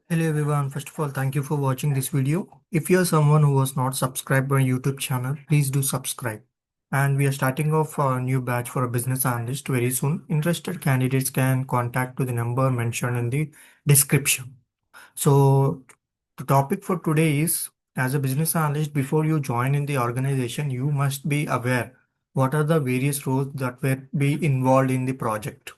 Hello everyone, first of all, thank you for watching this video. If you are someone who was not subscribed to my YouTube channel, please do subscribe. And we are starting off a new batch for a business analyst very soon. Interested candidates can contact to the number mentioned in the description. So the topic for today is, as a business analyst, before you join in the organization, you must be aware what are the various roles that will be involved in the project.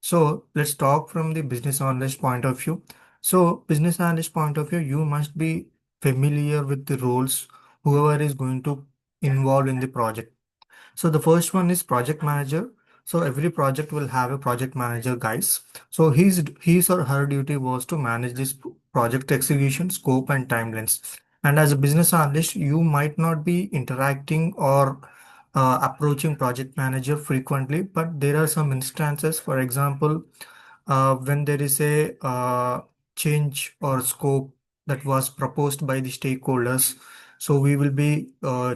So let's talk from the business analyst point of view. So business analyst point of view, you must be familiar with the roles whoever is going to involve in the project. So the first one is project manager. So every project will have a project manager, guys. So his or her duty was to manage this project execution, scope, and timelines. And as a business analyst, you might not be interacting or approaching project manager frequently, but there are some instances, for example, when there is a change or scope that was proposed by the stakeholders. So we will be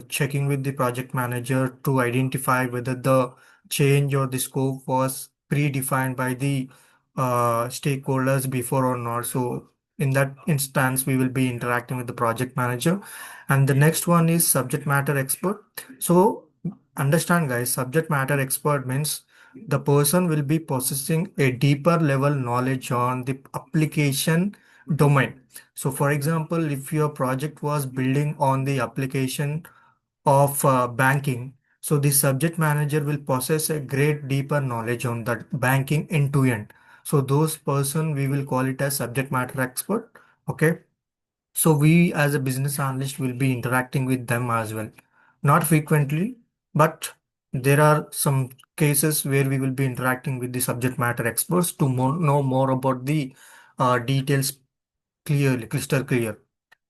checking with the project manager to identify whether the change or the scope was predefined by the stakeholders before or not. So in that instance, we will be interacting with the project manager. And the next one is subject matter expert. So understand, guys, subject matter expert means the person will be possessing a deeper level knowledge on the application domain. So for example, if your project was building on the application of banking, so the subject manager will possess a great deeper knowledge on that banking end to end. So those person we will call it as subject matter expert. Okay. So we as a business analyst will be interacting with them as well. Not frequently, but there are some cases where we will be interacting with the subject matter experts to know more about the details clearly, crystal clear.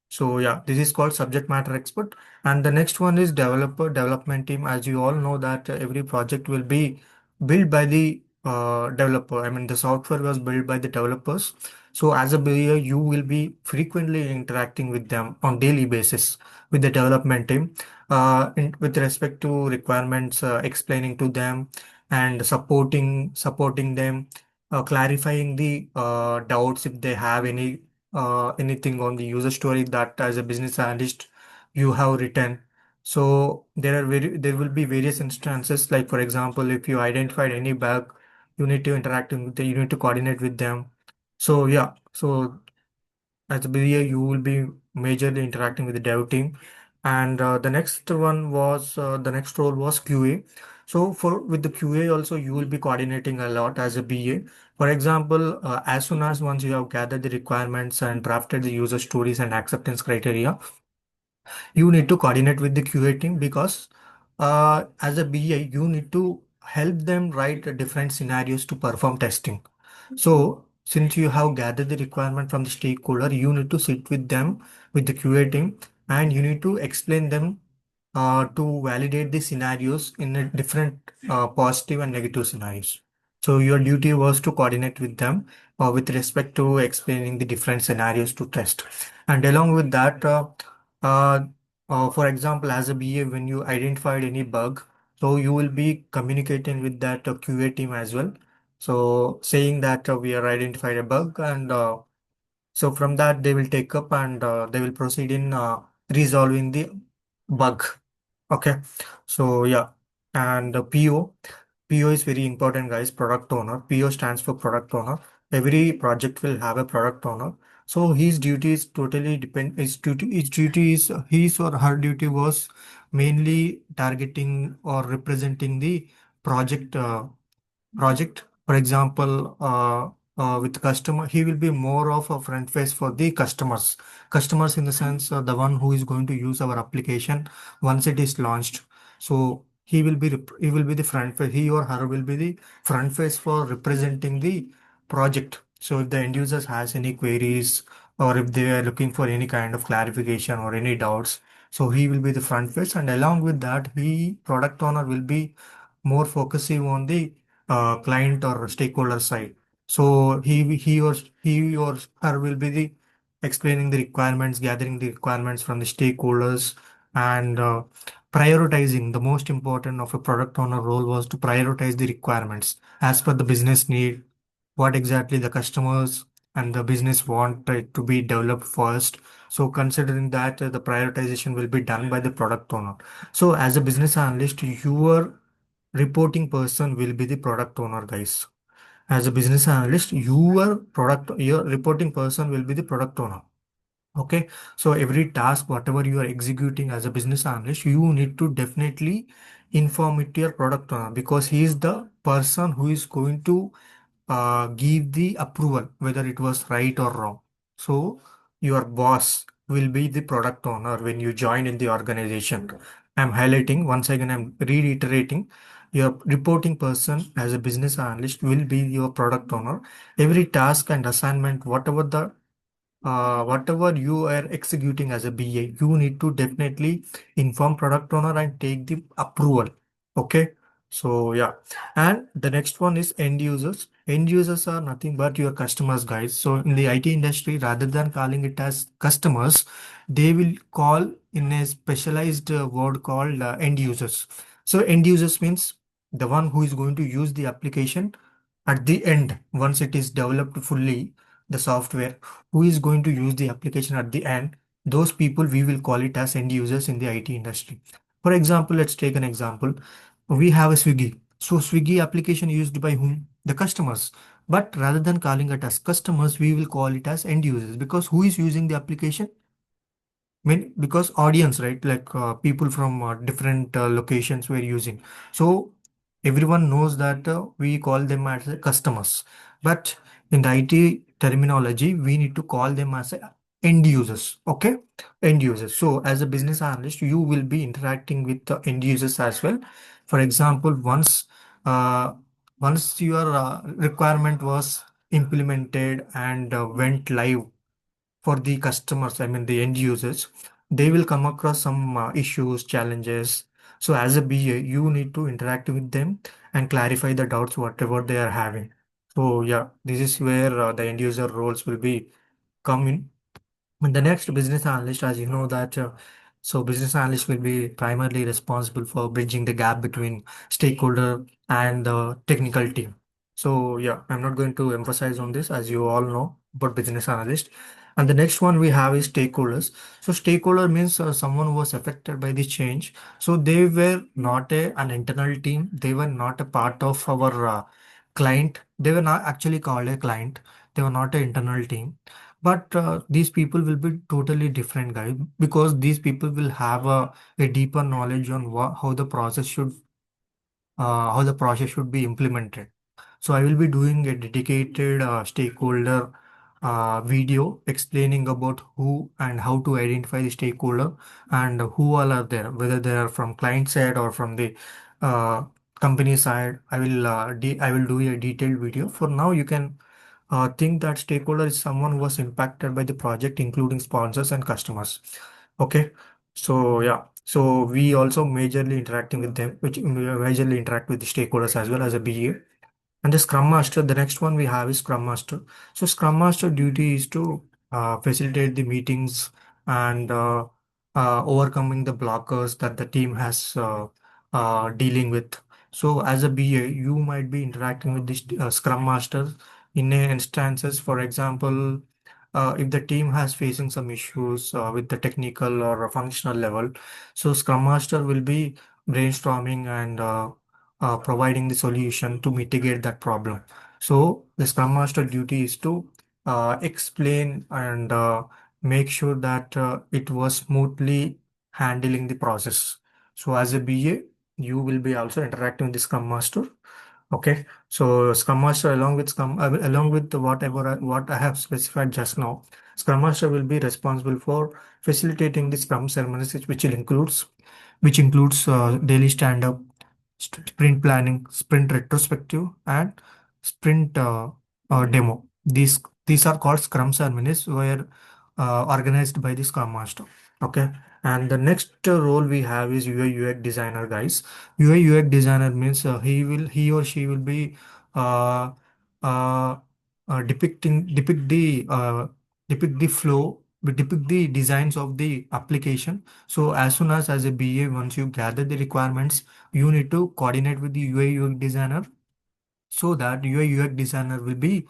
So yeah, this is called subject matter expert. And the next one is developer development team. As you all know that every project will be built by the developer. I mean, the software was built by the developers. So as a builder, you will be frequently interacting with them on daily basis with the development team, with respect to requirements, explaining to them and supporting them, clarifying the doubts if they have anything on the user story that as a business analyst you have written. So there will be various instances, like for example, if you identified any bug, you need to you need to coordinate with them. So yeah, so as a BA, you will be majorly interacting with the dev team. And the next role was QA. So for with the QA also, you will be coordinating a lot as a BA. For example, as soon as once you have gathered the requirements and drafted the user stories and acceptance criteria, you need to coordinate with the QA team because as a BA, you need to help them write different scenarios to perform testing. So since you have gathered the requirement from the stakeholder, you need to sit with them with the QA team and you need to explain them to validate the scenarios in a different positive and negative scenarios. So your duty was to coordinate with them with respect to explaining the different scenarios to test. And along with that, uh, for example, as a BA, when you identified any bug, so you will be communicating with that QA team as well. So saying that we are identified a bug, and so from that they will take up and they will proceed in resolving the bug. Okay. So yeah, and PO is very important, guys. Product owner. PO stands for product owner. Every project will have a product owner. So his duty is totally depend. His duty is his or her duty was mainly targeting or representing the project. Project. For example, with the customer, he will be more of a front face for the customers. Customers in the sense the one who is going to use our application once it is launched. So he will be the front face. He or her will be the front face for representing the project. So if the end users has any queries or if they are looking for any kind of clarification or any doubts, so he will be the front face. And along with that, he product owner will be more focusing on the client or stakeholder side. So he or her will be the explaining the requirements, gathering the requirements from the stakeholders, and prioritizing. The most important of a product owner role was to prioritize the requirements as per the business need, what exactly the customers and the business want it to be developed first. So considering that, the prioritization will be done by the product owner. So as a business analyst, your reporting person will be the product owner, guys. As a business analyst, your reporting person will be the product owner. Okay, so every task, whatever you are executing as a business analyst, you need to definitely inform it to your product owner, because he is the person who is going to give the approval whether it was right or wrong. So your boss will be the product owner when you join in the organization. I'm highlighting once again, I'm reiterating, your reporting person as a business analyst will be your product owner. Every task and assignment, whatever you are executing as a BA, you need to definitely inform product owner and take the approval. Okay. So yeah. And the next one is end users. End users are nothing but your customers, guys. So in the IT industry, rather than calling it as customers, they will call in a specialized word called end users. So end users means the one who is going to use the application at the end once it is developed fully, the software, who is going to use the application at the end. Those people, we will call it as end users in the IT industry. For example, let's take an example. We have a Swiggy. So Swiggy application used by whom? The customers. But rather than calling it as customers, we will call it as end users, because who is using the application? Mean, because audience, right? Like people from different locations were using. So everyone knows that we call them as customers. But in the IT terminology, we need to call them as end users. Okay, end users. So as a business analyst, you will be interacting with the end users as well. For example, uh, once your requirement was implemented and went live for the customers, I mean the end users, they will come across some issues, challenges. So as a BA, you need to interact with them and clarify the doubts, whatever they are having. So yeah, this is where the end user roles will be come in. And the next, business analyst, as you know that, so business analyst will be primarily responsible for bridging the gap between stakeholder and the technical team. So yeah, I'm not going to emphasize on this, as you all know about business analyst. And the next one we have is stakeholders. So stakeholder means someone who was affected by the change. So they were not an internal team. They were not a part of our client. They were not actually called a client. They were not an internal team, but these people will be totally different, guys, because these people will have a deeper knowledge on how the process should be implemented. So I will be doing a dedicated stakeholder video explaining about who and how to identify the stakeholder and who all are there, whether they are from client side or from the uh, company side. I will do a detailed video. For now, you can think that stakeholder is someone who was impacted by the project, including sponsors and customers. Okay, so yeah, so we also majorly interacting with them, which majorly interact with the stakeholders as well as a BA. And the Scrum Master, the next one we have is Scrum Master. So Scrum Master duty is to facilitate the meetings and overcoming the blockers that the team has dealing with. So as a BA, you might be interacting with this Scrum Master in a instances. For example, if the team has facing some issues with the technical or a functional level, so Scrum Master will be brainstorming and providing the solution to mitigate that problem. So the Scrum Master duty is to explain and make sure that it was smoothly handling the process. So as a BA, you will be also interacting with the Scrum Master. Okay, so Scrum Master along with what I have specified just now, Scrum Master will be responsible for facilitating the Scrum ceremonies, which includes daily stand-up, sprint planning, sprint retrospective, and sprint demo. These are called Scrum ceremonies, were organized by the Scrum Master. Okay, and the next role we have is UI UX designer, guys. UI UX designer means he or she will be uh, uh, depict the flow, depict the designs of the application. So as soon as a BA, once you gather the requirements, you need to coordinate with the UI UX designer, so that UI UX designer will be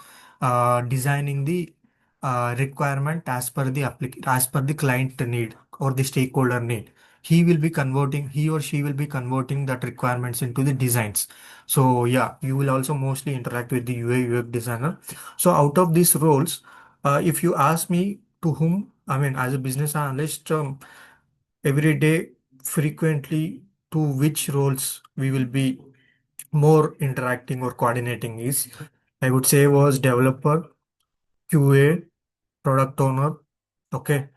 designing the requirement as per the client need or the stakeholder need. He or she will be converting that requirements into the designs. So yeah, you will also mostly interact with the UI UX designer. So out of these roles, if you ask me to whom, I mean, as a business analyst, every day, frequently, to which roles we will be more interacting or coordinating is, I would say, was developer, QA, product owner, okay,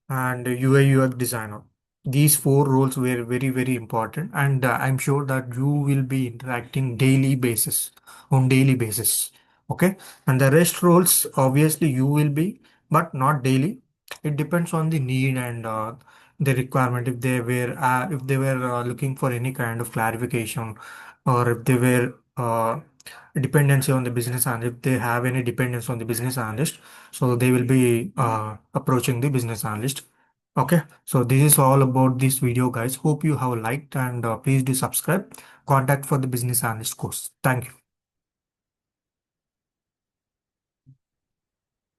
and UI UX designer. These four roles were very, very important, and I'm sure that you will be interacting daily basis, okay. And the rest roles, obviously, you will be, but not daily. It depends on the need and the requirement. If they were looking for any kind of clarification, or if they were dependency on the business, and if they have any dependence on the business analyst, so they will be approaching the business analyst. Okay, so this is all about this video, guys. Hope you have liked, and please do subscribe. Contact for the business analyst course. Thank you.